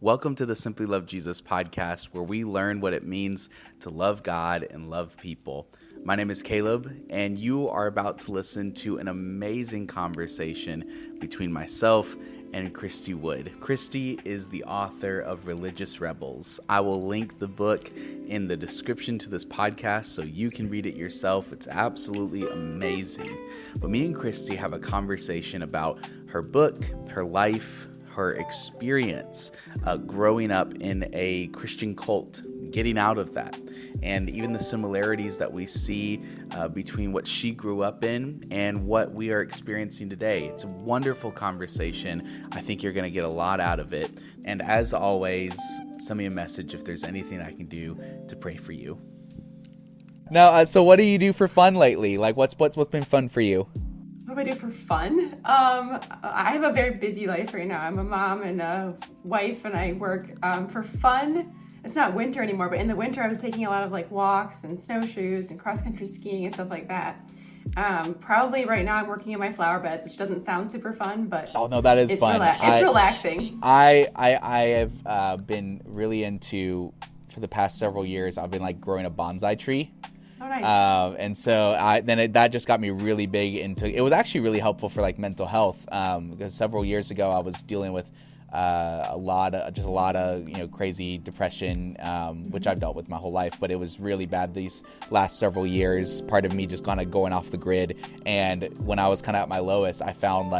Welcome to the Simply Love Jesus podcast, where we learn what it means to love God and love people. My name is Caleb, and you are about to listen to an amazing conversation between myself and Christy Wood. Christy is the author of Religious Rebels. I will link the book in the description to this podcast so you can read it yourself. It's absolutely amazing. But me and Christy have a conversation about her book, her life, her experience growing up in a Christian cult, getting out of that, and even the similarities that we see between what she grew up in and what we are experiencing today. It's a wonderful conversation. I think you're going to get a lot out of it. And as always, send me a message if there's anything I can do to pray for you. Now, so what do you do for fun lately? Like, what's been fun for you? What do I do for fun? I have a very busy life right now. I'm a mom and a wife, and I work. For fun, it's not winter anymore, but in the winter I was taking a lot of walks and snowshoes and cross-country skiing and stuff like that. Probably right now I'm working in my flower beds, which doesn't sound super fun, but oh no, that is fun. It's relaxing. I have been really into, for the past several years, I've been growing a bonsai tree. Oh, nice. And so that just got me really big into, it was actually really helpful for mental health, because several years ago I was dealing with a lot of crazy depression, which I've dealt with my whole life, but it was really bad these last several years. Part of me just kind of going off the grid, and when I was kind of at my lowest, I found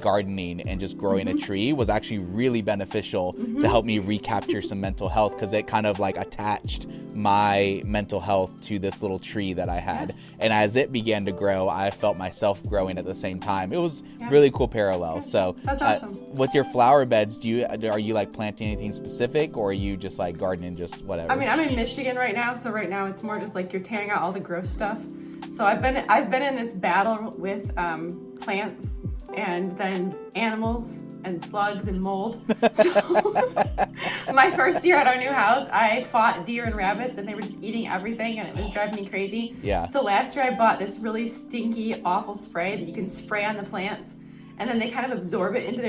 gardening and just growing a tree was actually really beneficial to help me recapture some mental health, because it kind of attached my mental health to this little tree that I had. And as it began to grow, I felt myself growing at the same time. It was really cool parallel. So that's awesome. With your flower beds, are you planting anything specific, or are you just gardening, just whatever? I mean, I'm in Michigan right now, so right now it's more just you're tearing out all the gross stuff. So I've been in this battle with plants and then animals and slugs and mold. So my first year at our new house, I fought deer and rabbits, and they were just eating everything, and it was driving me crazy. Yeah. So last year I bought this really stinky, awful spray that you can spray on the plants, and then they kind of absorb it into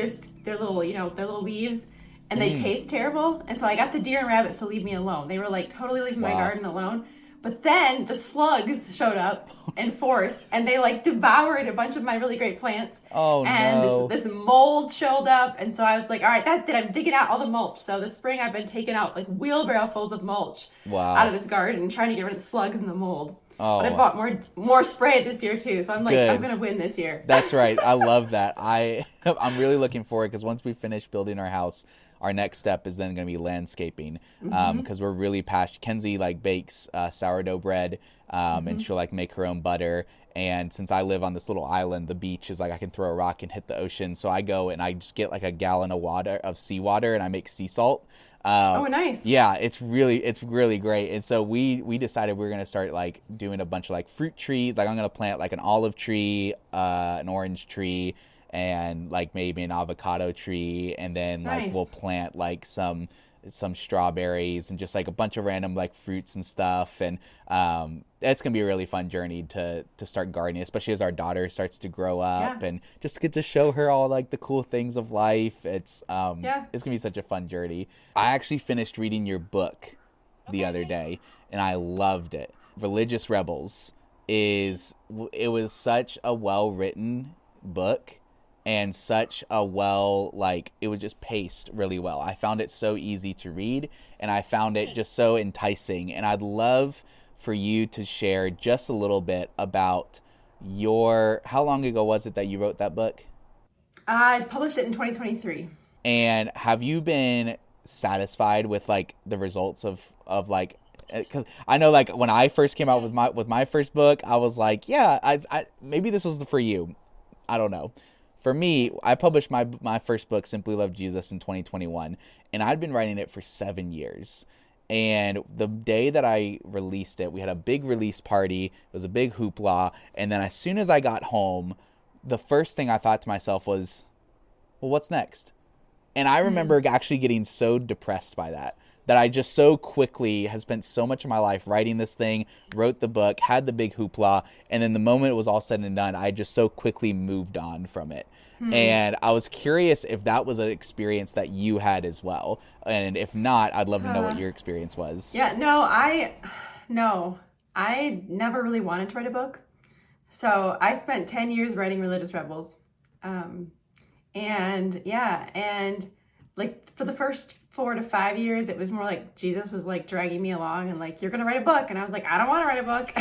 their little leaves, and they taste terrible. And so I got the deer and rabbits to leave me alone. They were totally leaving my garden alone. But then the slugs showed up in force, and they devoured a bunch of my really great plants. Oh, and no. this mold showed up, and so I was like, all right, that's it. I'm digging out all the mulch. So this spring I've been taking out wheelbarrowfuls of mulch out of this garden, trying to get rid of the slugs and the mold. Oh. But I bought more spray this year too, so I'm Good. I'm gonna win this year. That's right. I love that. I'm really looking forward, because once we finish building our house, our next step is then going to be landscaping, because we're really passionate. Kenzie bakes sourdough bread, and she'll make her own butter. And since I live on this little island, the beach is I can throw a rock and hit the ocean. So I go and I just get a gallon of seawater, and I make sea salt. Oh, nice. Yeah, it's really great. And so we decided we were going to start doing a bunch of fruit trees. I'm going to plant an olive tree, an orange tree, and maybe an avocado tree, and then nice. We'll plant some strawberries and just a bunch of random fruits and stuff. And it's gonna be a really fun journey to start gardening, especially as our daughter starts to grow up, and just get to show her all the cool things of life. It's gonna be such a fun journey. I actually finished reading your book the other day, and I loved it. Religious Rebels was such a well-written book, and such a it was just paced really well. I found it so easy to read, and I found it just so enticing. And I'd love for you to share just a little bit about how long ago was it that you wrote that book? I published it in 2023. And have you been satisfied with the results of because I know when I first came out with my first book, I was I maybe this was for you. I don't know. For me, I published my first book, Simply Love Jesus, in 2021, and I'd been writing it for 7 years. And the day that I released it, we had a big release party. It was a big hoopla. And then as soon as I got home, the first thing I thought to myself was, well, what's next? And I remember actually getting so depressed by that I just so quickly had spent so much of my life writing this thing, wrote the book, had the big hoopla, and then the moment it was all said and done, I just so quickly moved on from it. And I was curious if that was an experience that you had as well. And if not, I'd love to know what your experience was. Yeah, no, I never really wanted to write a book. So I spent 10 years writing Religious Rebels. And like for the first 4 to 5 years, it was more like Jesus was like dragging me along and like, you're going to write a book. And I was like, I don't want to write a book.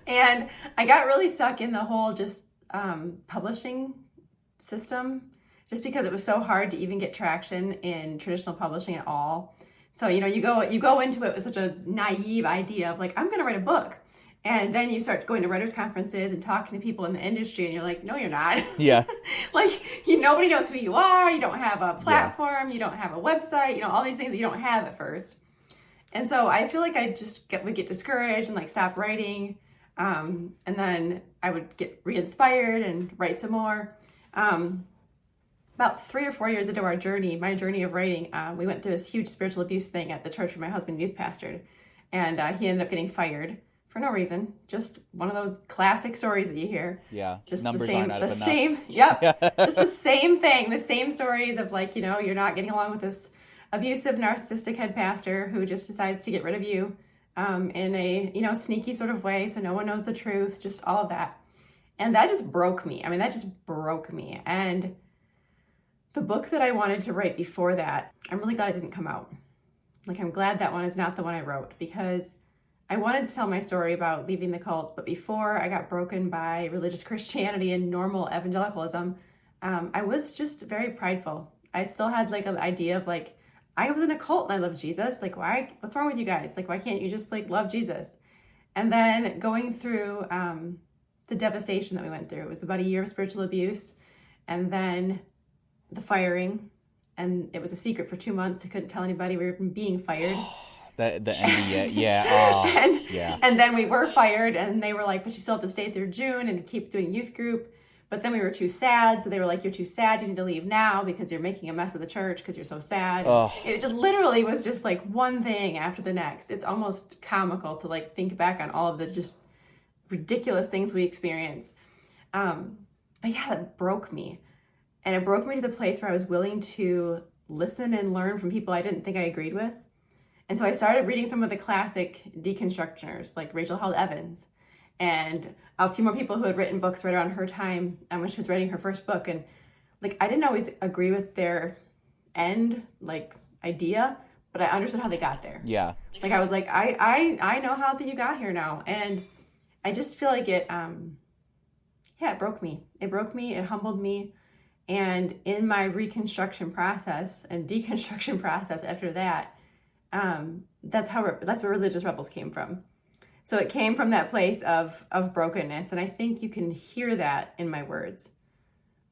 And I got really stuck in the whole just publishing system, just because it was so hard to even get traction in traditional publishing at all. So, you go into it with such a naive idea of like, I'm going to write a book. And then you start going to writers' conferences and talking to people in the industry, and you're like, no, you're not. Yeah. Like, nobody knows who you are. You don't have a platform. You don't have a website. All these things that you don't have at first. And so I feel like I just would get discouraged and like stop writing. And then I would get re-inspired and write some more. About 3 or 4 years into my journey of writing, we went through this huge spiritual abuse thing at the church where my husband youth pastored. And he ended up getting fired. For no reason, just one of those classic stories that you hear. Yeah, just numbers the same, aren't the enough. same. Yep, just the same thing, the same stories of like, you're not getting along with this abusive, narcissistic head pastor who just decides to get rid of you in a sneaky sort of way, so no one knows the truth. Just all of that, and that just broke me. And the book that I wanted to write before that, I'm really glad it didn't come out. Like, I'm glad that one is not the one I wrote, because I wanted to tell my story about leaving the cult, but before I got broken by religious Christianity and normal evangelicalism, I was just very prideful. I still had like an idea of like, I was in a cult and I love Jesus. Like, what's wrong with you guys? Like, why can't you just like love Jesus? And then going through the devastation that we went through, it was about a year of spiritual abuse, and then the firing, and it was a secret for 2 months. I couldn't tell anybody we were being fired. The NBA, yeah. And then we were fired, and they were like, but you still have to stay through June and keep doing youth group. But then we were too sad, so they were like, you're too sad, you need to leave now because you're making a mess of the church because you're so sad. It just literally was just like one thing after the next. It's almost comical to like think back on all of the just ridiculous things we experienced. But yeah, it broke me. And it broke me to the place where I was willing to listen and learn from people I didn't think I agreed with. And so I started reading some of the classic deconstructioners, like Rachel Held Evans, and a few more people who had written books right around her time when she was writing her first book. And like, I didn't always agree with their end, like, idea, but I understood how they got there. Yeah. Like, I was like, I know how that you got here now. And I just feel like it broke me. It broke me, it humbled me. And in my reconstruction process and deconstruction process after that, that's where Religious Rebels came from. So it came from that place of brokenness, and I think you can hear that in my words.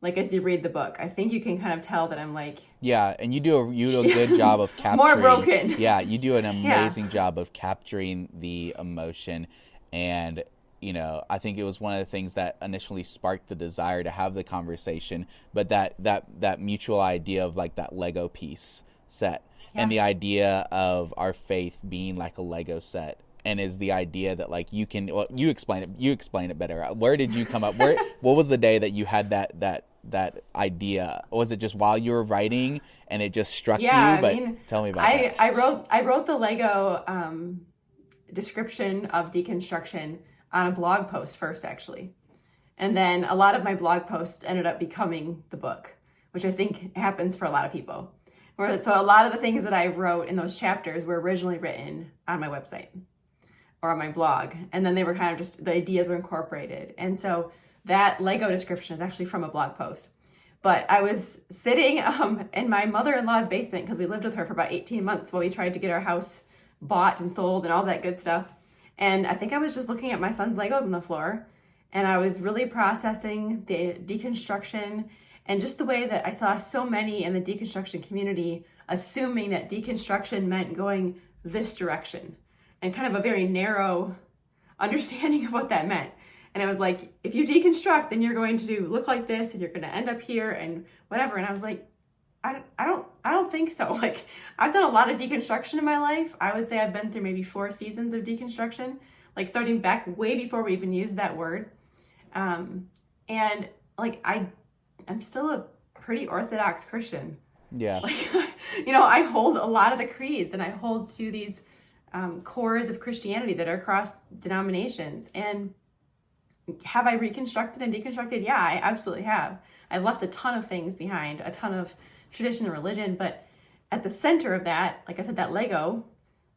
Like, as you read the book, I think you can kind of tell that I'm like, yeah, and you do a good job of capturing more broken. Yeah, you do an amazing job of capturing the emotion, and I think it was one of the things that initially sparked the desire to have the conversation, but that mutual idea of like that Lego piece set. Yeah. And the idea of our faith being like a Lego set, and is the idea that like you explain it better. Where did you come up? What was the day that you had that idea? Was it just while you were writing and it just struck you? But tell me about that. I wrote the Lego description of deconstruction on a blog post first, actually. And then a lot of my blog posts ended up becoming the book, which I think happens for a lot of people. So a lot of the things that I wrote in those chapters were originally written on my website or on my blog. And then they were kind of just, the ideas were incorporated. And so that Lego description is actually from a blog post. But I was sitting in my mother-in-law's basement because we lived with her for about 18 months while we tried to get our house bought and sold and all that good stuff. And I think I was just looking at my son's Legos on the floor, and I was really processing the deconstruction and just the way that I saw so many in the deconstruction community assuming that deconstruction meant going this direction, and kind of a very narrow understanding of what that meant. And I was like, if you deconstruct, then you're going to look like this and you're going to end up here and whatever. And I was like, I don't think so. Like, I've done a lot of deconstruction in my life. I would say I've been through maybe 4 seasons of deconstruction, like starting back way before we even used that word. And like I'm still a pretty Orthodox Christian. Yeah. Like, I hold a lot of the creeds, and I hold to these cores of Christianity that are across denominations. And have I reconstructed and deconstructed? Yeah, I absolutely have. I left a ton of things behind, a ton of tradition and religion, but at the center of that, like I said, that Lego,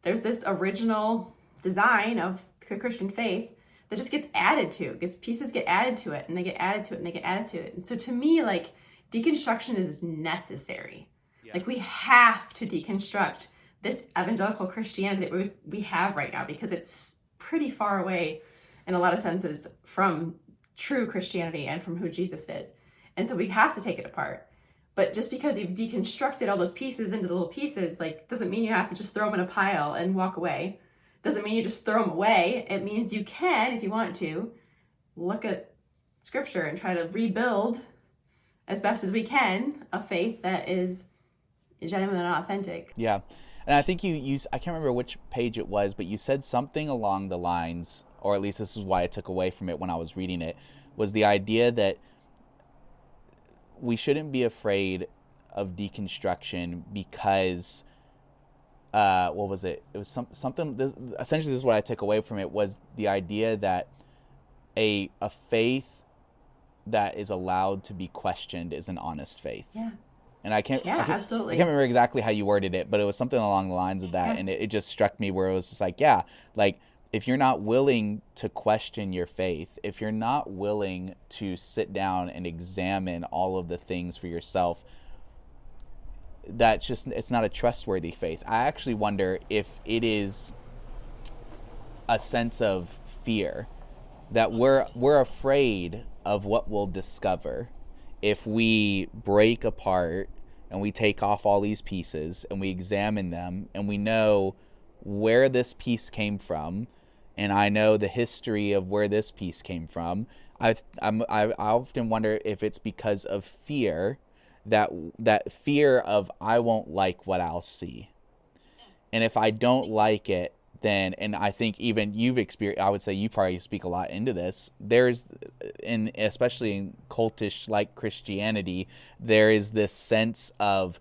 there's this original design of Christian faith that just gets added to. Pieces get added to it, and they get added to it, and they get added to it. And so to me, like, deconstruction is necessary. Yeah. Like, we have to deconstruct this evangelical Christianity that we have right now, because it's pretty far away in a lot of senses from true Christianity and from who Jesus is. And so we have to take it apart. But just because you've deconstructed all those pieces into the little pieces, like, doesn't mean you have to just throw them in a pile and walk away. Doesn't mean you just throw them away. It means you can, if you want to, look at Scripture and try to rebuild as best as we can a faith that is genuine and authentic. Yeah. And I think you used, I can't remember which page it was, but you said something along the lines, or at least this is why I took away from it when I was reading it, was the idea that we shouldn't be afraid of deconstruction because, what was it? It was something, essentially this is what I took away from it, was the idea that a faith that is allowed to be questioned is an honest faith. Yeah. And absolutely. I can't remember exactly how you worded it, but it was something along the lines of that. Yeah. And it just struck me where it was just like, yeah, like, if you're not willing to question your faith, if you're not willing to sit down and examine all of the things for yourself, it's not a trustworthy faith. I actually wonder if it is a sense of fear that we're afraid of what we'll discover if we break apart and we take off all these pieces and we examine them and we know where this piece came from, and I know the history of where this piece came from. I often wonder if it's because of fear, that fear of I won't like what I'll see. And if I don't like it, then, and I think even you've experienced, I would say you probably speak a lot into this, especially in cultish like Christianity, there is this sense of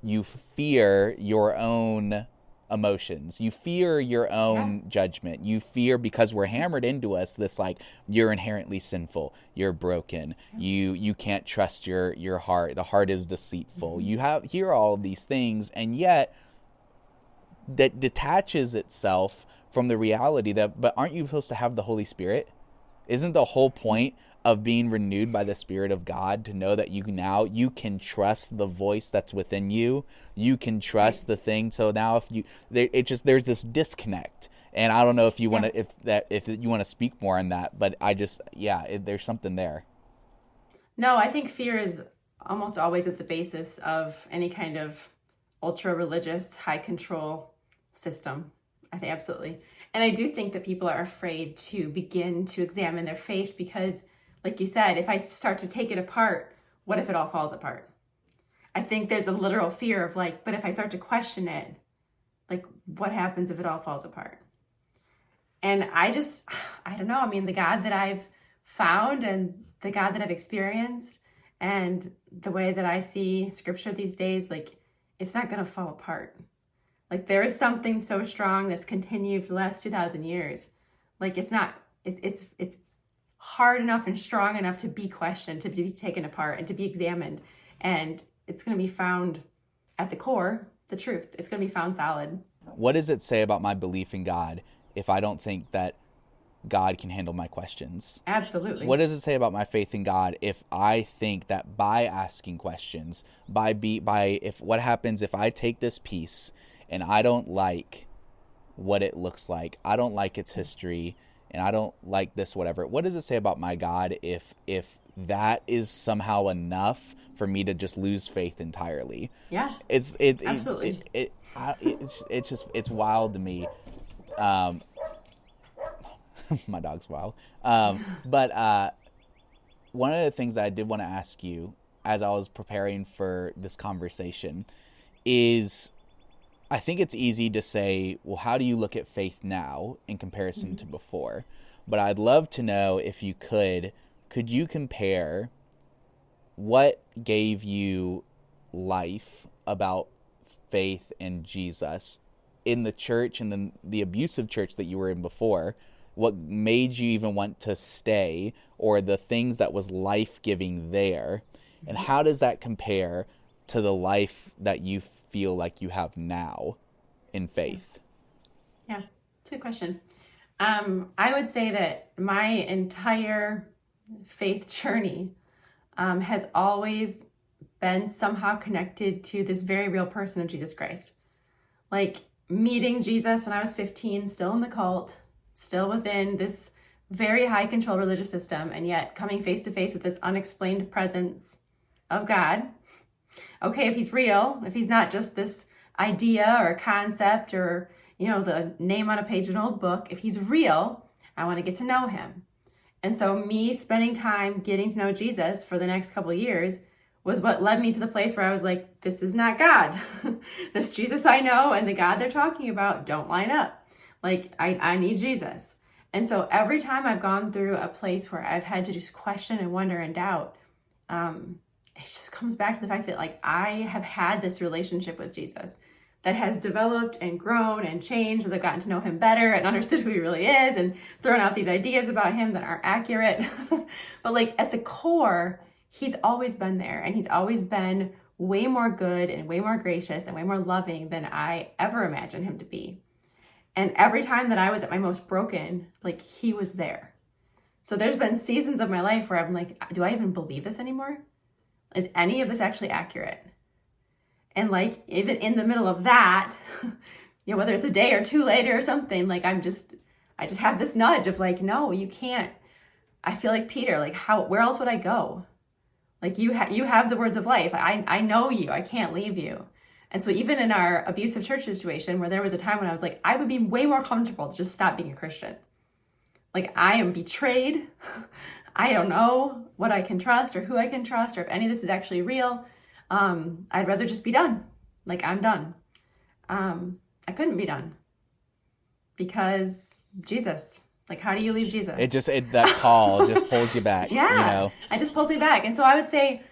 you fear your own emotions. You fear your own judgment. You fear, because we're hammered into us this, like, you're inherently sinful, you're broken, you can't trust your heart, the heart is deceitful. Mm-hmm. You hear all of these things, and yet that detaches itself from the reality that, but aren't you supposed to have the Holy Spirit? Isn't the whole point of being renewed by the Spirit of God to know that you can trust the voice that's within you? You can trust the thing. So now there's this disconnect, and I don't know if you want to, if you want to speak more on that, but there's something there. No, I think fear is almost always at the basis of any kind of ultra religious, high control system. I think absolutely. And I do think that people are afraid to begin to examine their faith because, like you said, if I start to take it apart, what if it all falls apart? I think there's a literal fear of, like, but if I start to question it, like, what happens if it all falls apart? And I don't know. I mean, the God that I've found and the God that I've experienced and the way that I see Scripture these days, like, it's not going to fall apart. Like, there is something so strong that's continued for the last 2,000 years. Like, it's hard enough and strong enough to be questioned, to be taken apart, and to be examined. And it's going to be found at the core, the truth. It's going to be found solid. What does it say about my belief in God if I don't think that God can handle my questions? Absolutely. What does it say about my faith in God if I think that by asking questions, what happens if I take this piece and I don't like what it looks like, I don't like its history, and I don't like this, whatever. What does it say about my God if that is somehow enough for me to just lose faith entirely? Yeah. Absolutely. It's wild to me. My dog's wild. But one of the things that I did want to ask you as I was preparing for this conversation is, I think it's easy to say, well, how do you look at faith now in comparison to before? But I'd love to know if you could you compare what gave you life about faith in Jesus in the church and then the abusive church that you were in before? What made you even want to stay, or the things that was life-giving there? And how does that compare to the life that you feel like you have now in faith? Yeah, it's a good question. I would say that my entire faith journey has always been somehow connected to this very real person of Jesus Christ. Like meeting Jesus when I was 15, still in the cult, still within this very high control religious system, and yet coming face to face with this unexplained presence of God. Okay, if he's real, if he's not just this idea or concept or, the name on a page of an old book, if he's real, I want to get to know him. And so me spending time getting to know Jesus for the next couple of years was what led me to the place where I was like, this is not God. This Jesus I know and the God they're talking about don't line up. Like, I need Jesus. And so every time I've gone through a place where I've had to just question and wonder and doubt, it just comes back to the fact that like I have had this relationship with Jesus that has developed and grown and changed as I've gotten to know him better and understood who he really is and thrown out these ideas about him that aren't accurate. But like at the core, he's always been there, and he's always been way more good and way more gracious and way more loving than I ever imagined him to be. And every time that I was at my most broken, like he was there. So there's been seasons of my life where I'm like, do I even believe this anymore? Is any of this actually accurate? And like, even in the middle of that, whether it's a day or two later or something, like I just have this nudge of like, no, you can't. I feel like Peter, like where else would I go? Like you have the words of life. I know you, I can't leave you. And so even in our abusive church situation where there was a time when I was like, I would be way more comfortable to just stop being a Christian. Like I am betrayed. I don't know what I can trust or who I can trust or if any of this is actually real. I'd rather just be done. Like I'm done. I couldn't be done because Jesus, like how do you leave Jesus? That call just pulls you back. Yeah, it just pulls me back. And so I would say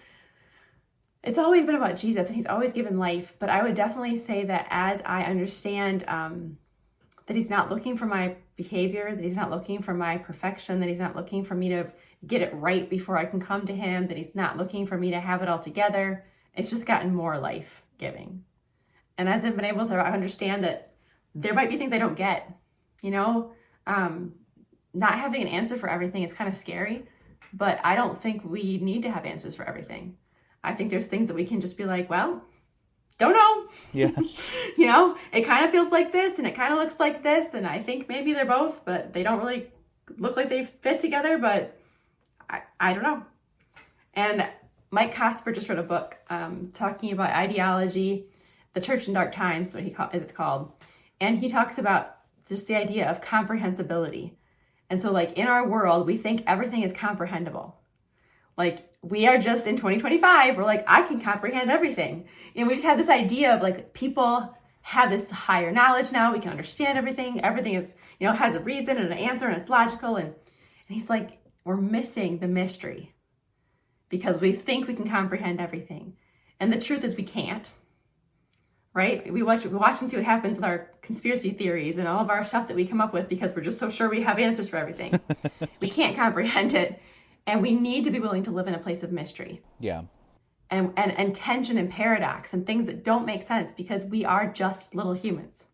it's always been about Jesus and he's always given life. But I would definitely say that as I understand that he's not looking for my behavior, that he's not looking for my perfection, that he's not looking for me to get it right before I can come to him, that he's not looking for me to have it all together. It's just gotten more life-giving. And as I've been able to understand that there might be things I don't get, not having an answer for everything is kind of scary, but I don't think we need to have answers for everything. I think there's things that we can just be like, well, don't know. Yeah. It kind of feels like this and it kind of looks like this. And I think maybe they're both, but they don't really look like they fit together, but I don't know. And Mike Cosper just wrote a book talking about ideology, the church in dark times, what it's called. And he talks about just the idea of comprehensibility. And so like in our world, we think everything is comprehensible. Like we are just in 2025, we're like, I can comprehend everything. And we just have this idea of like people have this higher knowledge now. We can understand everything. Everything is, has a reason and an answer and it's logical. And he's like, we're missing the mystery because we think we can comprehend everything. And the truth is we can't, right? We watch and see what happens with our conspiracy theories and all of our stuff that we come up with because we're just so sure we have answers for everything. We can't comprehend it. And we need to be willing to live in a place of mystery. Yeah. And tension and paradox and things that don't make sense because we are just little humans.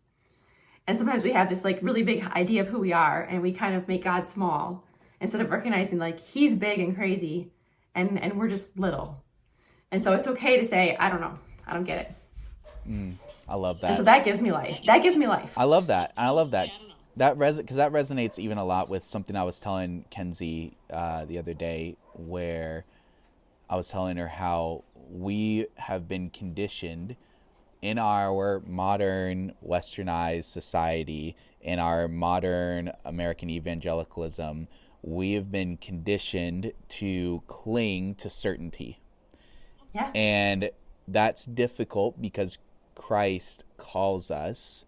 And sometimes we have this like really big idea of who we are and we kind of make God small instead of recognizing like he's big and crazy and we're just little. And so it's okay to say, I don't know. I don't get it. I love that. And so that gives me life. I love that. Because that resonates even a lot with something I was telling Kenzie the other day, where I was telling her how we have been conditioned in our modern westernized society, in our modern American evangelicalism. We have been conditioned to cling to certainty. Yeah. And that's difficult because Christ calls us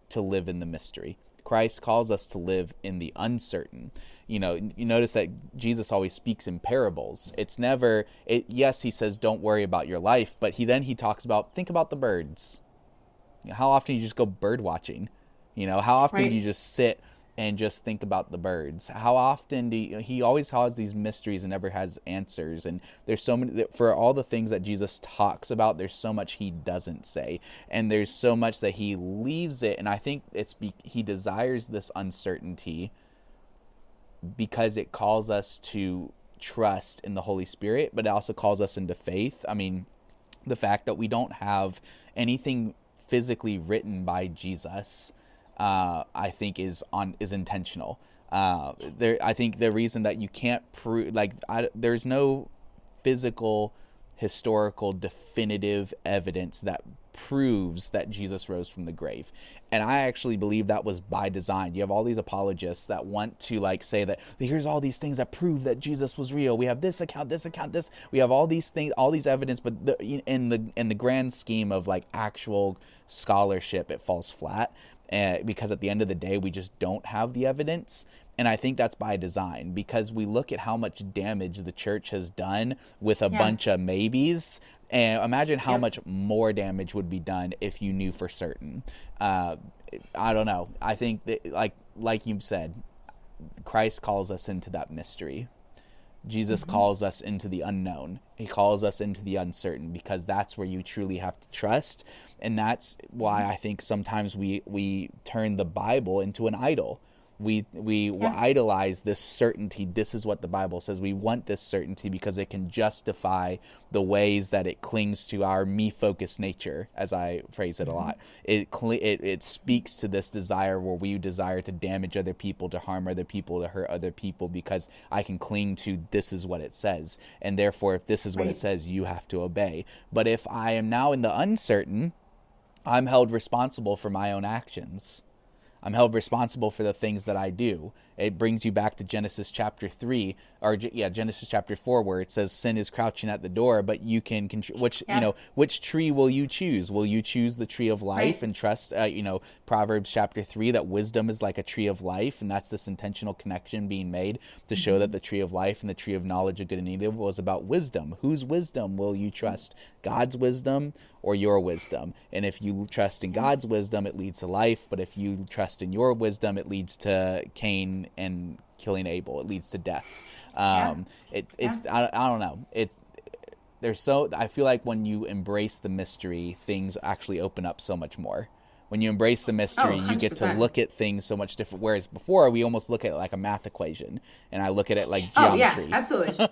to live in the mystery. Christ calls us to live in the uncertain. You notice that Jesus always speaks in parables. It's never, yes, he says, don't worry about your life, but he talks about, think about the birds. How often do you just go bird watching? How often do you just sit and just think about the birds? How often he always has these mysteries and never has answers. And there's so many, for all the things that Jesus talks about, there's so much he doesn't say. And there's so much that he leaves it. And I think he desires this uncertainty because it calls us to trust in the Holy Spirit, but it also calls us into faith. I mean, the fact that we don't have anything physically written by Jesus, I think is intentional. I think the reason that you can't prove, there's no physical, historical, definitive evidence that proves that Jesus rose from the grave. And I actually believe that was by design. You have all these apologists that want to say that here's all these things that prove that Jesus was real. We have this account, this. We have all these things, all these evidence, but in the grand scheme of actual scholarship, it falls flat. Because at the end of the day, we just don't have the evidence. And I think that's by design, because we look at how much damage the church has done with a bunch of maybes. And imagine how much more damage would be done if you knew for certain. I don't know. I think that, like you said, Christ calls us into that mystery. Jesus calls us into the unknown. He calls us into the uncertain, because that's where you truly have to trust. And that's why I think sometimes we turn the Bible into an idol. We idolize this certainty. This is what the Bible says. We want this certainty because it can justify the ways that it clings to our me-focused nature, as I phrase it a lot. It speaks to this desire where we desire to damage other people, to harm other people, to hurt other people, because I can cling to this is what it says. And therefore, if this is what it says, you have to obey. But if I am now in the uncertain, I'm held responsible for my own actions. I'm held responsible for the things that I do. It brings you back to Genesis chapter 3, or Genesis chapter 4, where it says sin is crouching at the door, but you can which tree will you choose? Will you choose the tree of life and trust, Proverbs chapter 3, that wisdom is like a tree of life, and that's this intentional connection being made to show that the tree of life and the tree of knowledge of good and evil was about wisdom. Whose wisdom will you trust? God's wisdom or your wisdom? And if you trust in God's wisdom, it leads to life, but if you trust in your wisdom, it leads to Cain and killing Abel. It leads to death. It's I don't know. I feel like when you embrace the mystery, things actually open up so much more. When you embrace the mystery, you get to look at things so much different. Whereas before, we almost look at it like a math equation, and I look at it like geometry. Oh yeah, absolutely.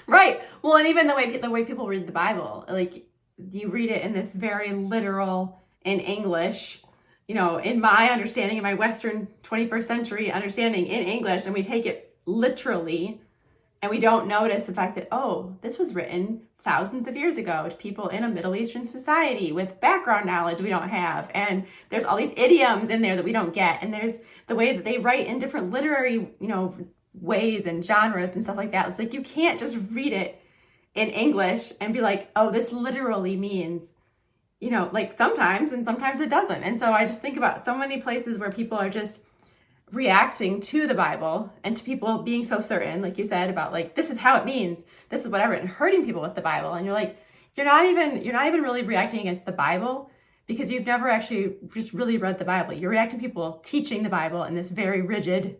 Right. Well, and even the way people read the Bible, you read it in this very literal, in English, in my understanding, in my Western 21st century understanding, in English, and we take it literally, and we don't notice the fact that, this was written thousands of years ago to people in a Middle Eastern society with background knowledge we don't have. And there's all these idioms in there that we don't get. And there's the way that they write in different literary, ways and genres and stuff like that. It's you can't just read it in English and be like, this literally means, sometimes, and sometimes it doesn't. And so I just think about so many places where people are just reacting to the Bible and to people being so certain, like you said, about this is how it means, this is whatever, and hurting people with the Bible. And you're not even really reacting against the Bible, because you've never actually just really read the Bible. You're reacting to people teaching the Bible in this very rigid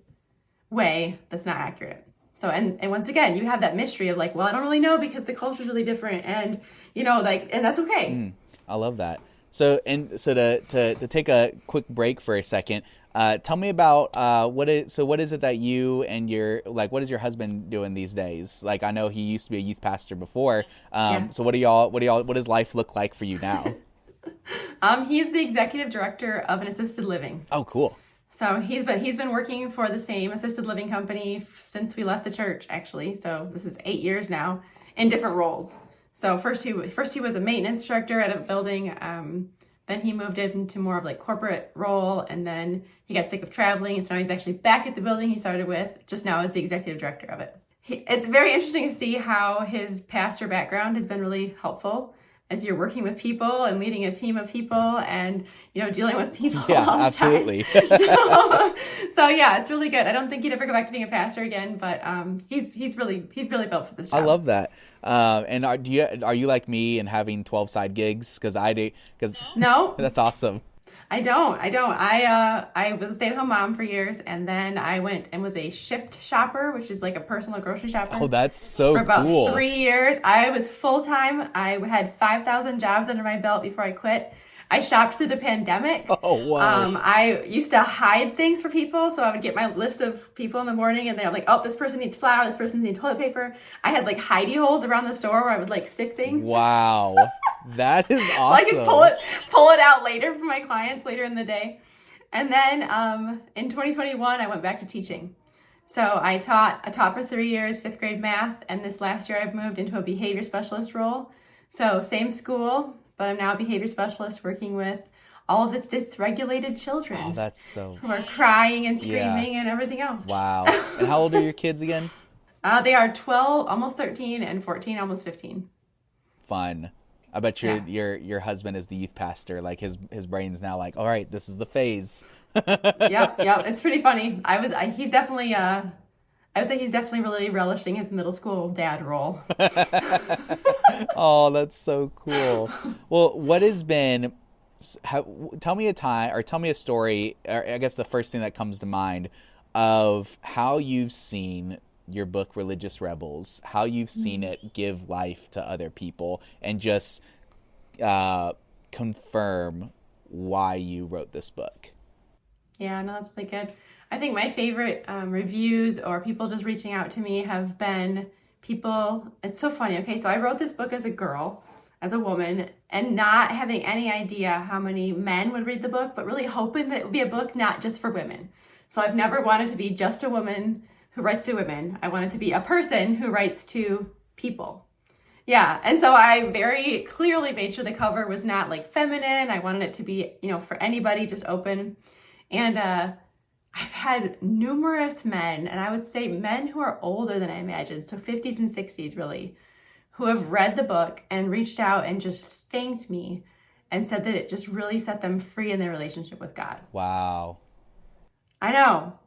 way that's not accurate. So, and once again, you have that mystery of I don't really know because the culture's really different, and and that's okay. I love that. So to take a quick break for a second, tell me about what is it that you and what is your husband doing these days? I know he used to be a youth pastor before. So what does life look like for you now? He's the executive director of an assisted living. Oh, cool. So he's been working for the same assisted living company since we left the church, actually. So this is 8 years now, in different roles. So first he was a maintenance director at a building. Then he moved into more of corporate role, and then he got sick of traveling, and so now he's actually back at the building he started with, just now as the executive director of it. It's very interesting to see how his pastor background has been really helpful as you're working with people and leading a team of people and, dealing with people all Yeah, the absolutely. time. So yeah, it's really good. I don't think he'd ever go back to being a pastor again, but he's really built for this job. I love that. And are you like me and having 12 side gigs? Because I do. No. That's awesome. I don't. I was a stay-at-home mom for years, and then I went and was a shipped shopper, which is like a personal grocery shopper. Oh, that's so cool. For about cool. 3 years. I was full-time. I had 5,000 jobs under my belt before I quit. I shopped through the pandemic. Oh, wow. I used to hide things for people, so I would get my list of people in the morning, and they're like, oh, this person needs flour, this person needs toilet paper. I had like hidey holes around the store where I would like stick things. Wow. That is awesome. So I could pull it out later for my clients later in the day. And then in 2021, I went back to teaching. So I taught for 3 years, 5th grade math. And this last year I've moved into a behavior specialist role. So same school, but I'm now a behavior specialist working with all of its dysregulated children. Oh, that's so... who are crying and screaming and everything else. Wow. And how old are your kids again? They are 12, almost 13, and 14, almost 15. Fun. I bet your husband is the youth pastor. Like his brain's now like, all right, this is the phase. Yep. It's pretty funny. He's definitely I would say he's definitely really relishing his middle school dad role. Oh, that's so cool. Well, what has been? Tell me a story. Or I guess the first thing that comes to mind of how you've seen your book Religious Rebels, how you've seen it give life to other people, and just confirm why you wrote this book. Yeah, no, that's really good. I think my favorite reviews or people just reaching out to me have been people. It's so funny. Okay, so I wrote this book as a girl, as a woman, and not having any idea how many men would read the book, but really hoping that it would be a book not just for women. So I've never wanted to be just a woman who writes to women. I wanted to be a person who writes to people. Yeah, and so I very clearly made sure the cover was not like feminine. I wanted it to be, for anybody, just open. And I've had numerous men, and I would say men who are older than I imagined, so 50s and 60s really, who have read the book and reached out and just thanked me and said that it just really set them free in their relationship with God. Wow. I know.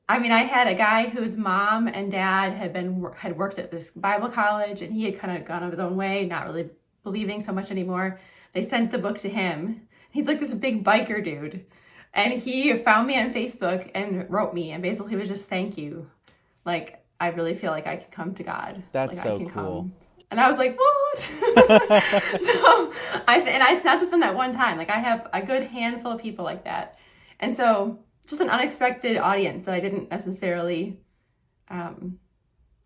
I mean, I had a guy whose mom and dad had worked at this Bible college, and he had kind of gone on his own way, not really believing so much anymore. They sent the book to him. He's like this big biker dude. And he found me on Facebook and wrote me and basically was just, thank you. Like, I really feel like I can come to God. That's like, so I can cool. Come. And I was like, what? And it's not just been that one time. Like, I have a good handful of people like that. And so just an unexpected audience that I didn't necessarily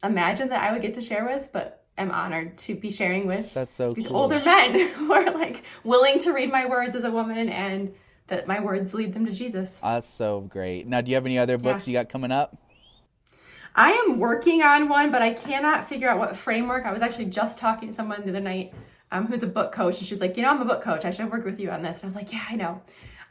imagine that I would get to share with, but I'm honored to be sharing with. That's so these cool. Older men who are like willing to read my words as a woman and that my words lead them to Jesus. That's so great. Now, do you have any other books you got coming up? I am working on one, but I cannot figure out what framework. I was actually just talking to someone the other night who's a book coach, and she's like, I'm a book coach. I should work with you on this. And I was like, yeah, I know.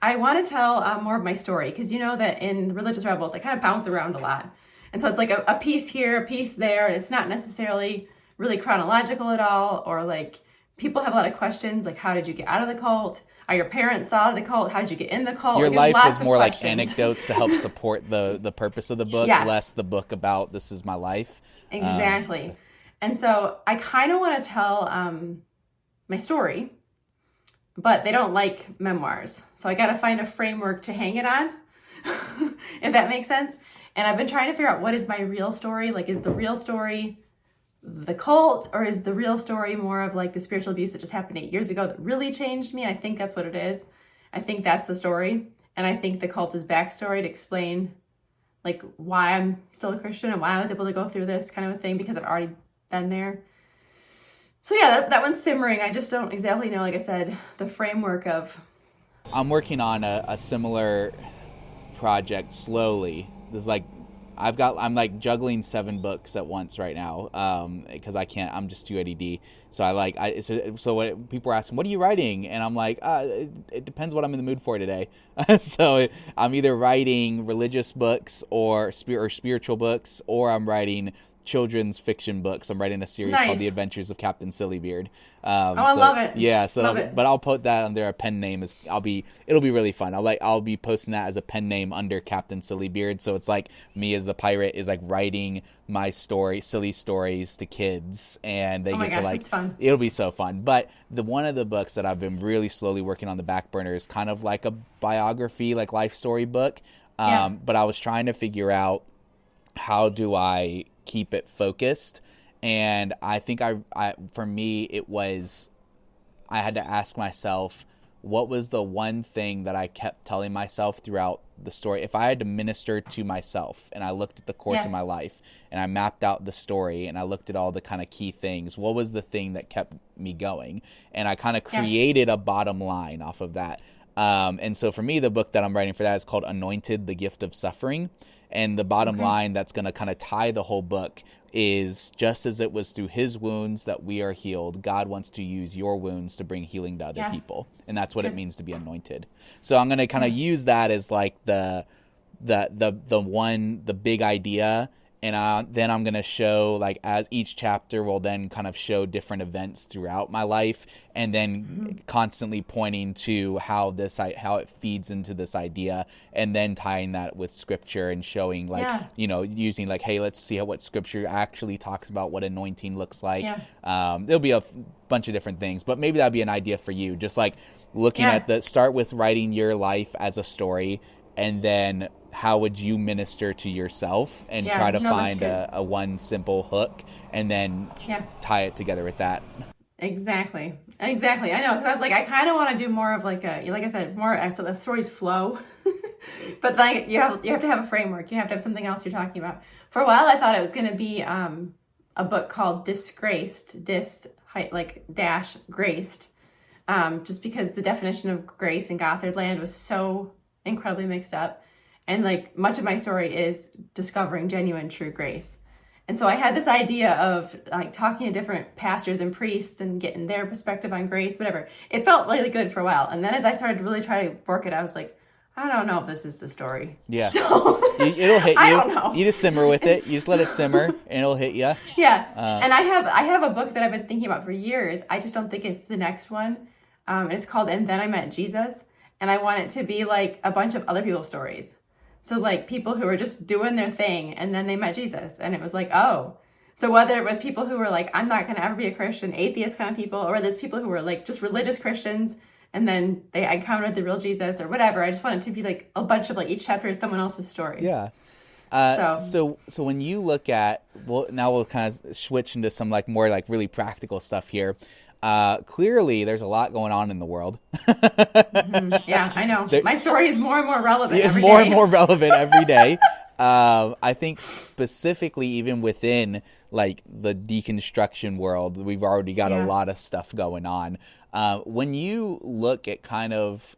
I want to tell more of my story because you know that in Religious Rebels, I kind of bounce around a lot. And so it's like a piece here, a piece there, and it's not necessarily really chronological at all, or like people have a lot of questions like, how did you get out of the cult? Are your parents out of the cult? How did you get in the cult? Your life is more like questions. Anecdotes to help support the purpose of the book, yes. less the book about this is my life. Exactly. And so I kind of want to tell my story, but they don't like memoirs. So I got to find a framework to hang it on, if that makes sense. And I've been trying to figure out what is my real story. Like, is the real story the cult, or is the real story more of like the spiritual abuse that just happened 8 years ago that really changed me? I think that's what it is. I think that's the story. And I think the cult is backstory to explain like why I'm still a Christian and why I was able to go through this kind of a thing, because I've already been there. So yeah, that one's simmering. I just don't exactly know, like I said, the framework of... I'm working on a similar project slowly. There's like I'm like juggling 7 books at once right now because I can't. I'm just too ADD. So what people are asking, what are you writing? And I'm like, it depends what I'm in the mood for today. So I'm either writing religious books or spiritual books, or I'm writing children's fiction books. I'm writing a series called The Adventures of Captain Sillybeard. I love it. Yeah, so love it. But I'll put that under a pen name. It'll be really fun. I'll be posting that as a pen name under Captain Sillybeard. So it's like me as the pirate is like writing my silly stories to kids, and they get to like. It's fun. It'll be so fun. But one of the books that I've been really slowly working on the back burner is kind of like a biography, like life story book. But I was trying to figure out how do I keep it focused, and I think for me it was I had to ask myself, what was the one thing that I kept telling myself throughout the story? If I had to minister to myself and I looked at the course of my life and I mapped out the story and I looked at all the kind of key things, what was the thing that kept me going? And I kind of created a bottom line off of that. And so for me, the book that I'm writing for that is called Anointed, the Gift of Suffering. And the bottom line that's going to kind of tie the whole book is, just as it was through his wounds that we are healed, God wants to use your wounds to bring healing to other people. And that's what it means to be anointed. So I'm going to kind of use that as like the big idea. And then I'm going to show, like, as each chapter will then kind of show different events throughout my life, and then constantly pointing to how it feeds into this idea, and then tying that with scripture and showing, like, using like, hey, let's see what scripture actually talks about what anointing looks like. There'll be a bunch of different things, but maybe that'd be an idea for you. Just like looking at start with writing your life as a story, and then how would you minister to yourself, and try to find a one simple hook, and then tie it together with that. Exactly. I know, because I was like, I kind of want to do more of like I said, more so the stories flow, but like you have to have a framework. You have to have something else you're talking about. For a while, I thought it was going to be a book called Disgraced, dash graced, just because the definition of grace in Gothardland was so incredibly mixed up. And like much of my story is discovering genuine true grace. And so I had this idea of like talking to different pastors and priests and getting their perspective on grace, whatever. It felt really good for a while. And then as I started to really try to work it, I was like, I don't know if this is the story. Yeah. So it'll hit you. I don't know. You just simmer with it. You just let it simmer and it'll hit you. Yeah. And I have a book that I've been thinking about for years. I just don't think it's the next one. It's called And Then I Met Jesus. And I want it to be like a bunch of other people's stories. So like people who were just doing their thing and then they met Jesus, and it was like, oh. So whether it was people who were like, I'm not going to ever be a Christian, atheist kind of people, or there's people who were like just religious Christians and then they encountered the real Jesus or whatever. I just want it to be like a bunch of like each chapter is someone else's story. Yeah. So when you look at, now we'll kind of switch into some like more like really practical stuff here. Clearly there's a lot going on in the world. Yeah, I know. My story is more and more relevant. It's more and more relevant every day. I think specifically even within like the deconstruction world, we've already got a lot of stuff going on. When you look at kind of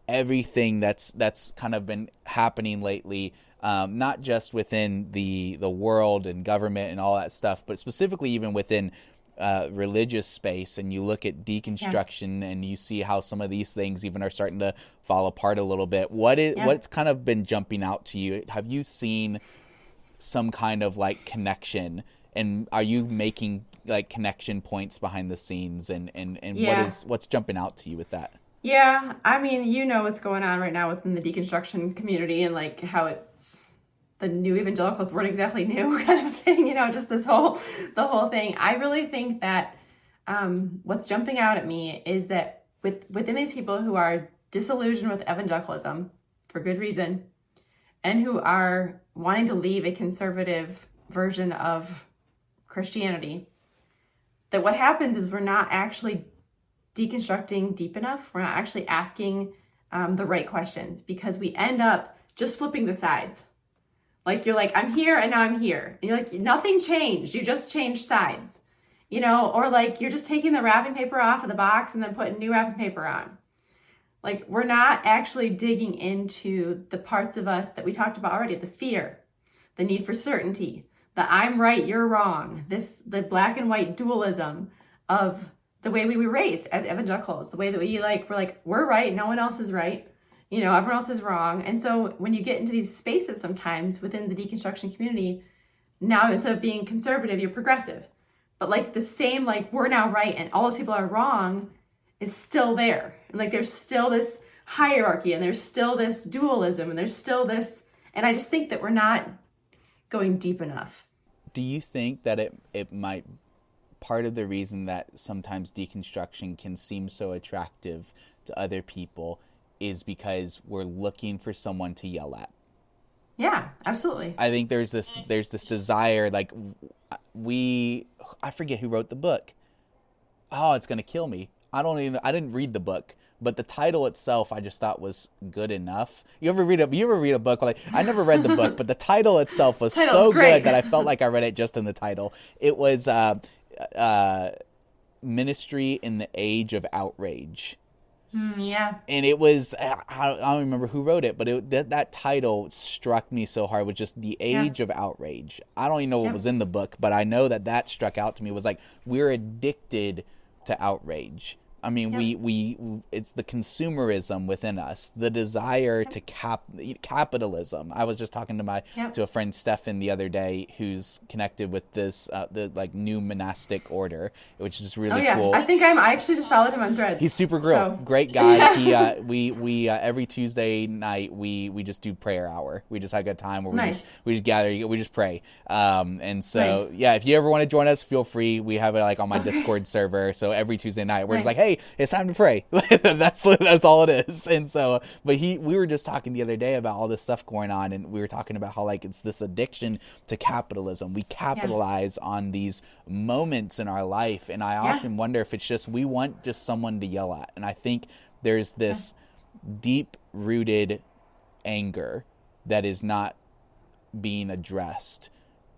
everything that's kind of been happening lately, not just within the world and government and all that stuff, but specifically even within religious space, and you look at deconstruction and you see how some of these things even are starting to fall apart a little bit. What's kind of been jumping out to you? Have you seen some kind of like connection, and are you making like connection points behind the scenes, and what's jumping out to you with that? Yeah, I mean, you know what's going on right now within the deconstruction community, and like how it's the new evangelicals weren't exactly new kind of thing, just the whole thing. I really think that what's jumping out at me is that within these people who are disillusioned with evangelicalism for good reason, and who are wanting to leave a conservative version of Christianity, that what happens is we're not actually deconstructing deep enough. We're not actually asking the right questions, because we end up just flipping the sides. Like, you're like, I'm here and now I'm here. And you're like, nothing changed. You just changed sides, or like you're just taking the wrapping paper off of the box and then putting new wrapping paper on. Like, we're not actually digging into the parts of us that we talked about already, the fear, the need for certainty, the I'm right, you're wrong, the black and white dualism of the way we were raised as evangelicals, the way that we're right, no one else is right. Everyone else is wrong. And so when you get into these spaces sometimes within the deconstruction community, now instead of being conservative, you're progressive. But like the same, like we're now right and all those people are wrong is still there. And like there's still this hierarchy and there's still this dualism and there's still this, and I just think that we're not going deep enough. Do you think that it might, part of the reason that sometimes deconstruction can seem so attractive to other people is because we're looking for someone to yell at? Yeah, absolutely. I think there's this desire, like I forget who wrote the book. Oh, it's gonna kill me. I didn't read the book, but the title itself I just thought was good enough. You ever read a book? Like, I never read the book, but the title itself was so good that I felt like I read it just in the title. It was Ministry in the Age of Outrage. Yeah. And it was, I don't remember who wrote it, but that title struck me so hard, with just the age of outrage. I don't even know what was in the book, but I know that struck out to me. It was like, we're addicted to outrage. I mean, we it's the consumerism within us, the desire to capitalism. I was just talking to a friend, Stefan, the other day, who's connected with this the like new monastic order, which is really cool. I actually just followed him on Threads. He's super great guy. He we every Tuesday night we just do prayer hour. We just have a time where we just gather, we just pray. And so if you ever want to join us, feel free. We have it like on my Discord server. So every Tuesday night we're just like, hey, it's time to pray. That's all it is. And so, but we were just talking the other day about all this stuff going on, and we were talking about how like it's this addiction to capitalism. We capitalize on these moments in our life, and I often wonder if it's just we want just someone to yell at. And I think there's this deep-rooted anger that is not being addressed.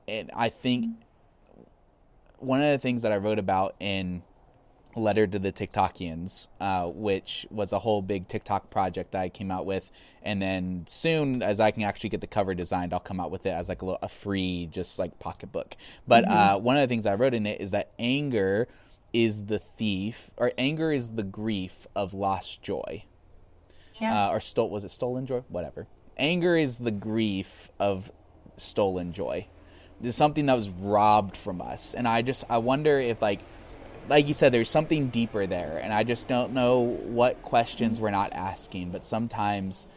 And I think one of the things that I wrote about in Letter to the TikTokians, which was a whole big TikTok project that I came out with, and then soon as I can actually get the cover designed, I'll come out with it as like a free just like pocketbook. But one of the things I wrote in it is that anger is the thief, or anger is the grief of lost joy. Was it stolen joy? Whatever. Anger is the grief of stolen joy. There's something that was robbed from us, and I wonder if like you said, there's something deeper there, and I just don't know what questions we're not asking. But sometimes,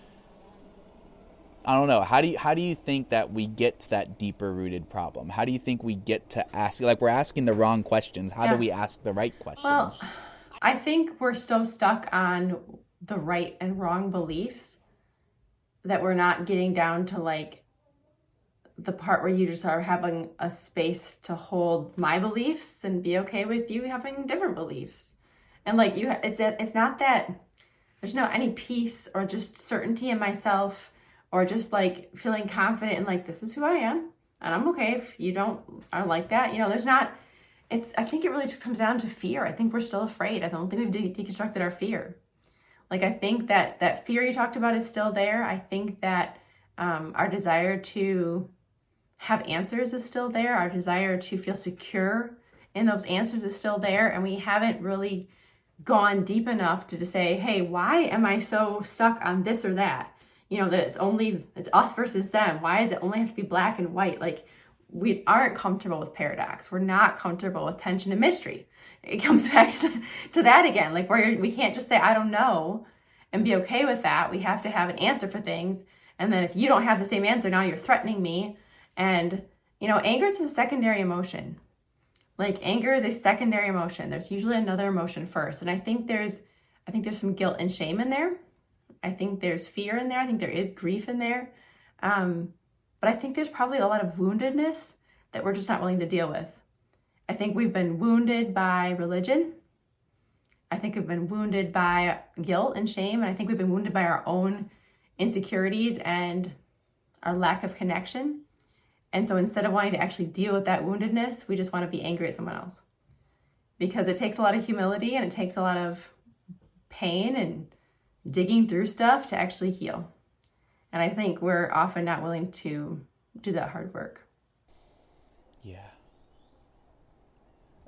I don't know. How do you think that we get to that deeper rooted problem? How do you think we get to ask? Like, we're asking the wrong questions. How do we ask the right questions? Well, I think we're so stuck on the right and wrong beliefs that we're not getting down to like the part where you just are having a space to hold my beliefs and be okay with you having different beliefs. And like it's not that there's no any peace or just certainty in myself or just like feeling confident in like, this is who I am and I'm okay if you are like that. There's not, I think it really just comes down to fear. I think we're still afraid. I don't think we've deconstructed our fear. Like, I think that fear you talked about is still there. I think that our desire to have answers is still there. Our desire to feel secure in those answers is still there. And we haven't really gone deep enough to say, hey, why am I so stuck on this or that? That it's us versus them. Why does it only have to be black and white? Like, we aren't comfortable with paradox. We're not comfortable with tension and mystery. It comes back to that again. Like, we can't just say, I don't know, and be okay with that. We have to have an answer for things. And then if you don't have the same answer, now you're threatening me. And, anger is a secondary emotion. Like, anger is a secondary emotion. There's usually another emotion first. And I think there's some guilt and shame in there. I think there's fear in there. I think there is grief in there. But I think there's probably a lot of woundedness that we're just not willing to deal with. I think we've been wounded by religion. I think we've been wounded by guilt and shame. And I think we've been wounded by our own insecurities and our lack of connection. And so instead of wanting to actually deal with that woundedness, we just want to be angry at someone else. Because it takes a lot of humility and it takes a lot of pain and digging through stuff to actually heal. And I think we're often not willing to do that hard work. Yeah.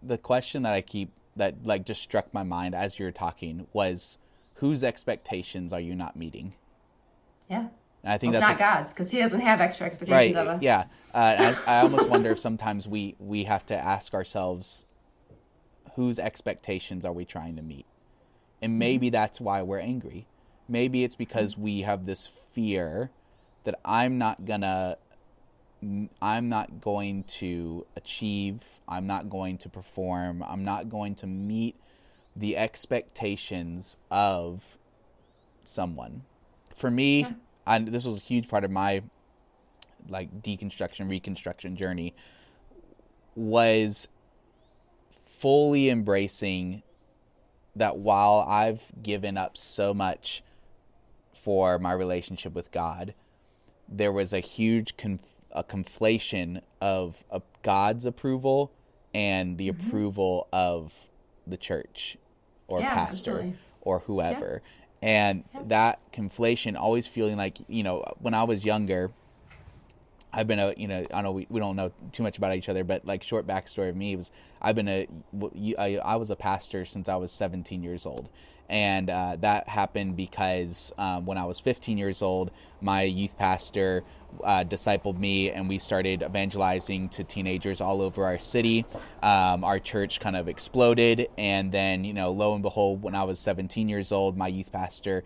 The question that just struck my mind as you were talking was, whose expectations are you not meeting? Yeah. And I think Well, it's not God's, because he doesn't have extra expectations of us. Yeah. I almost wonder if sometimes we have to ask ourselves, whose expectations are we trying to meet? And maybe that's why we're angry. Maybe it's because we have this fear that I'm not going to achieve, I'm not going to perform, I'm not going to meet the expectations of someone. For me, this was a huge part of my like deconstruction, reconstruction journey, was fully embracing that while I've given up so much for my relationship with God, there was a huge conflation of God's approval and the approval of the church or pastor absolutely. or whoever. And that conflation, always feeling like, when I was younger, I've been I know we don't know too much about each other, but like short backstory of me was I was a pastor since I was 17 years old. And that happened because when I was 15 years old, my youth pastor discipled me, and we started evangelizing to teenagers all over our city. Our church kind of exploded, and then, lo and behold, when I was 17 years old, my youth pastor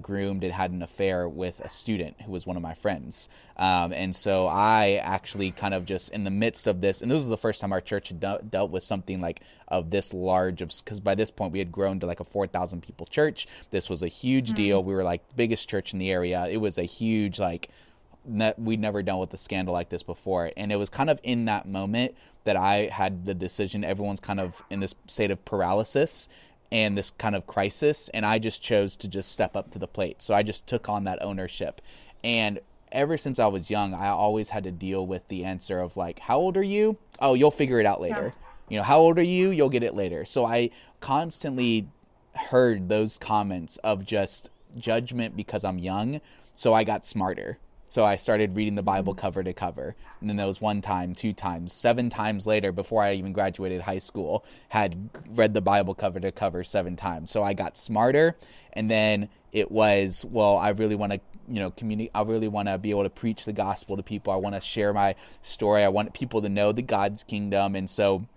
groomed and had an affair with a student who was one of my friends. And so I actually kind of just in the midst of this, and this was the first time our church had dealt with something like of this large, because by this point we had grown to like a 4,000 people church. This was a huge deal. We were like the biggest church in the area. It was a huge, like, we'd never dealt with a scandal like this before. And it was kind of in that moment that I had the decision. Everyone's kind of in this state of paralysis and this kind of crisis, and I just chose to just step up to the plate. So I just took on that ownership. And ever since I was young, I always had to deal with the answer of like, how old are you? Oh, you'll figure it out later. How old are you? You'll get it later. So I constantly heard those comments of just judgment because I'm young. So I got smarter. So I started reading the Bible cover to cover. And then there was 1 time, 2 times, 7 times later, before I even graduated high school, had read the Bible cover to cover 7 times. So I got smarter. And then it was, well, I really want to, communicate. I really want to be able to preach the gospel to people. I want to share my story. I want people to know the God's kingdom. And so,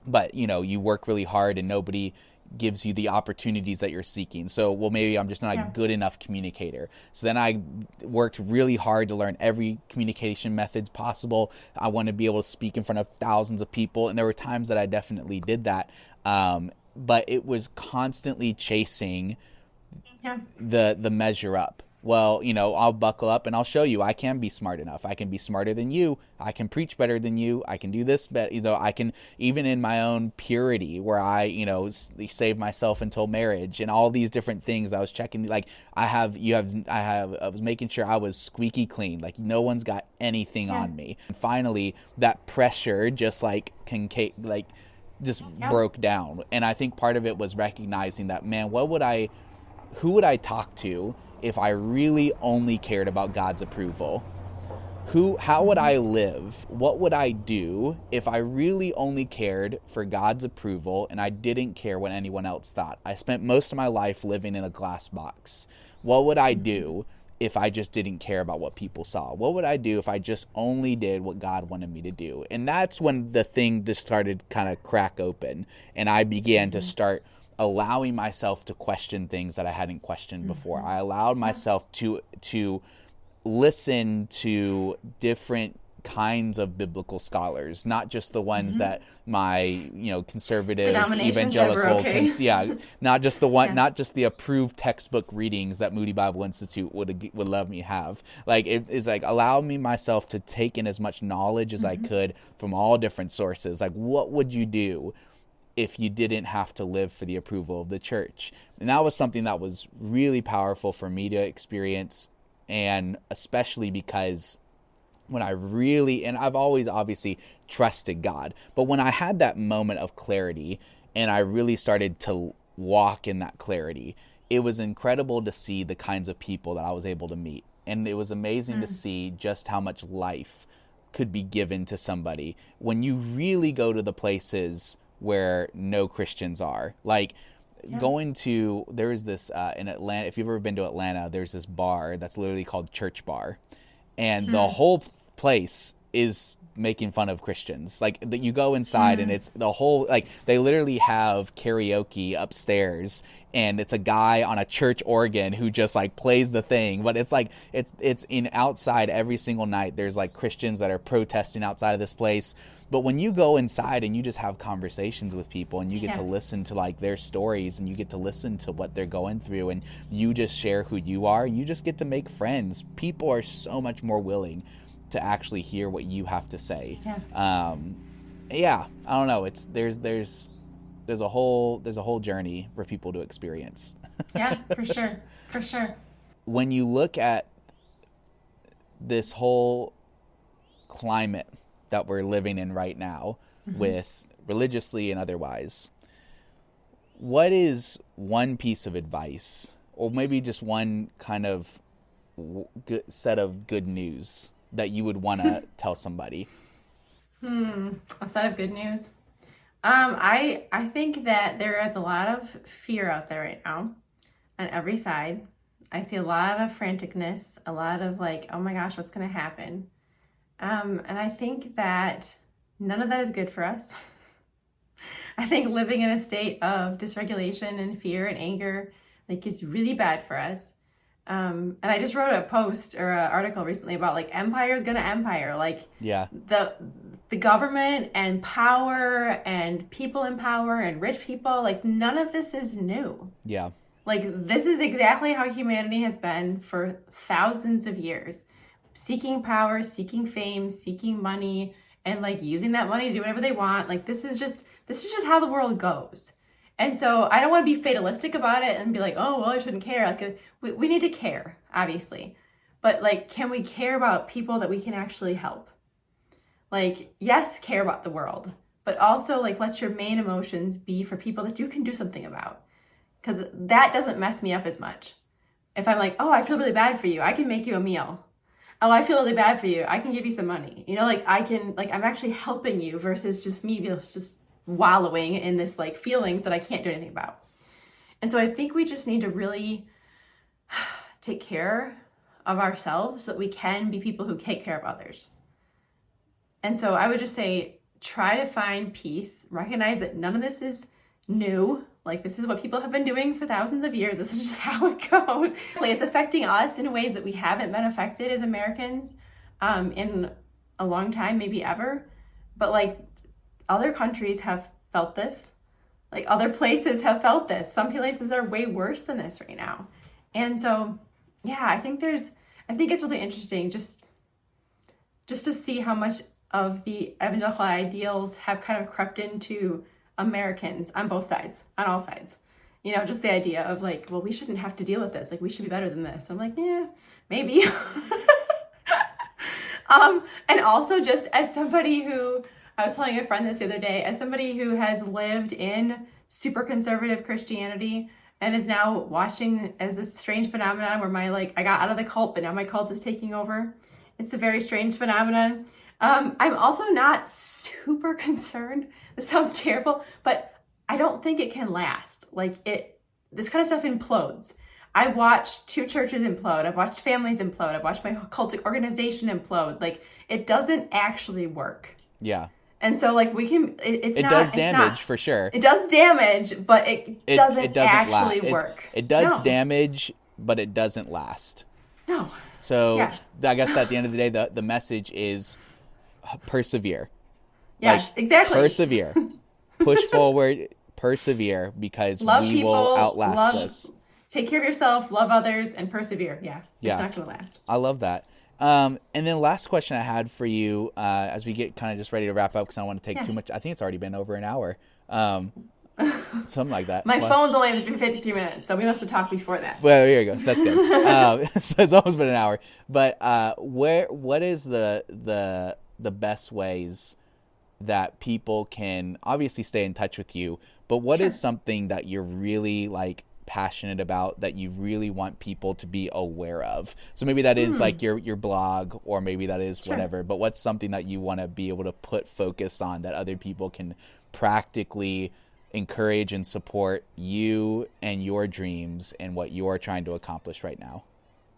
but, you work really hard and nobody gives you the opportunities that you're seeking. So, well, maybe I'm just not a good enough communicator. So then I worked really hard to learn every communication methods possible. I want to be able to speak in front of thousands of people. And there were times that I definitely did that. But it was constantly chasing the measure up. Well, I'll buckle up and I'll show you I can be smart enough. I can be smarter than you. I can preach better than you. I can do this, but I can, even in my own purity where I, save myself until marriage and all these different things. I was checking, like I was making sure I was squeaky clean. Like no one's got anything on me. And finally that pressure just broke down. And I think part of it was recognizing that, man, who would I talk to if I really only cared about God's approval? How would I live? What would I do if I really only cared for God's approval and I didn't care what anyone else thought? I spent most of my life living in a glass box. What would I do if I just didn't care about what people saw? What would I do if I just only did what God wanted me to do? And that's when the thing just started kind of crack open, and I began to start allowing myself to question things that I hadn't questioned before. I allowed myself to listen to different kinds of biblical scholars, not just the ones that my conservative evangelical not just the one, not just the approved textbook readings that Moody Bible Institute would love me to have. Like it is like allow me myself to take in as much knowledge as I could from all different sources. Like what would you do if you didn't have to live for the approval of the church? And that was something that was really powerful for me to experience, and especially because when I've always obviously trusted God, but when I had that moment of clarity and I really started to walk in that clarity, it was incredible to see the kinds of people that I was able to meet. And it was amazing to see just how much life could be given to somebody when you really go to the places where no Christians are. Like there was this in Atlanta, if you've ever been to Atlanta, there's this bar that's literally called Church Bar. And the whole place is making fun of Christians. Like, you go inside and it's the whole, like, they literally have karaoke upstairs, and it's a guy on a church organ who just like plays the thing. But it's like it's in outside every single night. There's like Christians that are protesting outside of this place. But when you go inside and you just have conversations with people, and you get to listen to like their stories, and you get to listen to what they're going through, and you just share who you are, and you just get to make friends. People are so much more willing to actually hear what you have to say. I don't know. There's a whole journey for people to experience. Yeah, for sure. When you look at this whole climate that we're living in right now, with religiously and otherwise, what is one piece of advice, or maybe just one kind of set of good news that you would want to tell somebody? A set of good news. I think that there is a lot of fear out there right now on every side. I see a lot of franticness, a lot of like, oh my gosh, what's going to happen? And I think that none of that is good for us. I think living in a state of dysregulation and fear and anger, like, is really bad for us. And I just wrote a post or an article recently about like empire is gonna empire. Like, the government and power and people in power and rich people, like, none of this is new. Yeah. Like, this is exactly how humanity has been for thousands of years. Seeking power, seeking fame, seeking money, and like using that money to do whatever they want. Like, this is just how the world goes. And so I don't want to be fatalistic about it and be like, oh, well, I shouldn't care. Like, we need to care, obviously. But like, can we care about people that we can actually help? Like, yes, care about the world, but also like, let your main emotions be for people that you can do something about. Because that doesn't mess me up as much. If I'm like, oh, I feel really bad for you, I can make you a meal. Oh, I feel really bad for you, I can give you some money. You know, like, I'm actually helping you versus just me just wallowing in this like feelings that I can't do anything about. And so I think we just need to really take care of ourselves so that we can be people who take care of others. And so I would just say, try to find peace, recognize that none of this is new. Like, this is what people have been doing for thousands of years. This is just how it goes. Like, it's affecting us in ways that we haven't been affected as Americans in a long time, maybe ever. But like, other countries have felt this. Like, other places have felt this. Some places are way worse than this right now. And so, yeah, I think it's really interesting just to see how much of the evangelical ideals have kind of crept into Americans on both sides, on all sides. You know, just the idea of like, well, we shouldn't have to deal with this. Like, we should be better than this. I'm like, yeah, maybe. And also, just as somebody who, I was telling a friend this the other day, as somebody who has lived in super conservative Christianity and is now watching as this strange phenomenon where I got out of the cult, but now my cult is taking over. It's a very strange phenomenon. I'm also not super concerned. This sounds terrible, but I don't think it can last. Like, this kind of stuff implodes. I watched 2 churches implode. I've watched families implode. I've watched my cultic organization implode. Like, it doesn't actually work. Yeah. And so, like, it does damage for sure. It does damage, but it doesn't actually work. It does damage, but it doesn't last. No. So I guess at the end of the day, the message is persevere. Yes, like, exactly. Persevere. Push forward, persevere, because we will outlast this. Take care of yourself, love others, and persevere. Yeah. It's not going to last. I love that. And then last question I had for you, as we get kind of just ready to wrap up, because I don't want to take too much. I think it's already been over an hour. Something like that. My phone's only 53 minutes, so we must have talked before that. Well, here you go. That's good. So it's almost been an hour. But what is the best ways that people can obviously stay in touch with you, but what is something that you're really like passionate about that you really want people to be aware of? So maybe that is like your blog, or maybe that is whatever, but what's something that you want to be able to put focus on that other people can practically encourage and support you and your dreams and what you're trying to accomplish right now?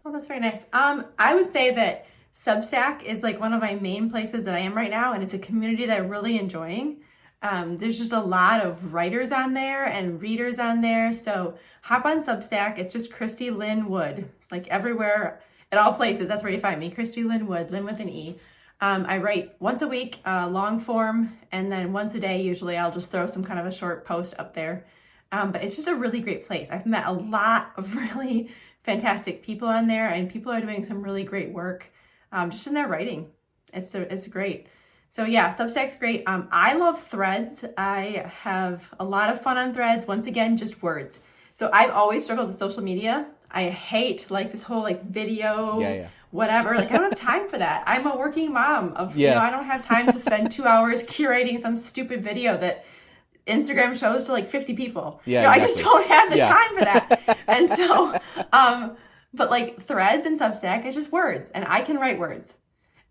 Well, that's very nice. I would say that Substack is like one of my main places that I am right now, and it's a community that I'm really enjoying. There's just a lot of writers on there and readers on there. So hop on Substack. It's just Christy Lynne Wood, like everywhere, at all places. That's where you find me. Christy Lynne Wood, Lynn with an E. I write once a week, long form, and then once a day, usually I'll just throw some kind of a short post up there. But it's just a really great place. I've met a lot of really fantastic people on there, and people are doing some really great work just in their writing. It's great. So yeah, Substack's great. I love Threads. I have a lot of fun on Threads. Once again, just words. So I've always struggled with social media. I hate like this whole like video, whatever. Like I don't have time for that. I'm a working mom I don't have time to spend 2 hours curating some stupid video that Instagram shows to like 50 people. I just don't have the time for that. And so, but like Threads and Substack is just words, and I can write words.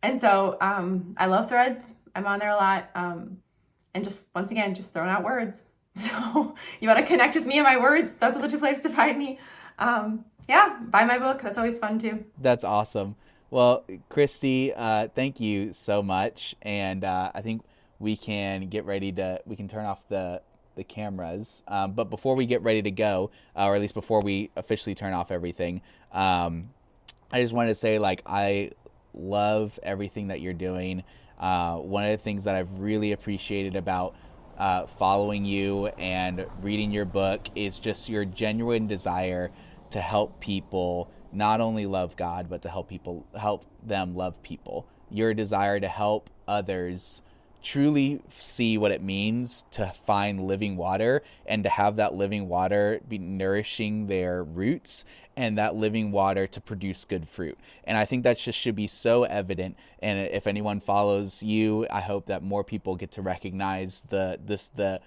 And so I love Threads. I'm on there a lot. And just, once again, just throwing out words. So you want to connect with me and my words, that's the two places to find me. Buy my book. That's always fun too. That's awesome. Well, Christy, thank you so much. And I think we can turn off the cameras. But before we get ready to go, or at least before we officially turn off everything, I just wanted to say, like, I love everything that you're doing. One of the things that I've really appreciated about following you and reading your book is just your genuine desire to help people not only love God, but to help them love people. Your desire to help others truly see what it means to find living water, and to have that living water be nourishing their roots, and that living water to produce good fruit. And I think that just should be so evident. And if anyone follows you, I hope that more people get to recognize the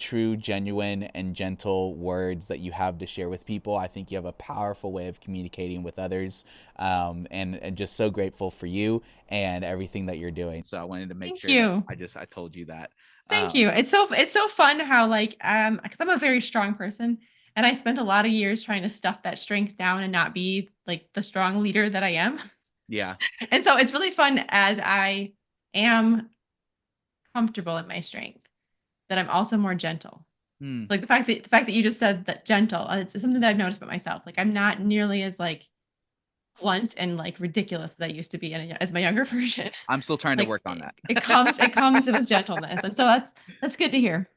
true, genuine, and gentle words that you have to share with people. I think you have a powerful way of communicating with others, and just so grateful for you and everything that you're doing. So I wanted to make sure that I told you that. Thank you. It's so fun how, like, because I'm a very strong person, and I spent a lot of years trying to stuff that strength down and not be like the strong leader that I am. Yeah. And so it's really fun as I am comfortable in my strength, that I'm also more gentle. Like the fact that you just said that gentle, it's something that I've noticed about myself. Like I'm not nearly as like blunt and like ridiculous as I used to be as my younger version. I'm still trying to work on that. It comes with gentleness, and so that's good to hear.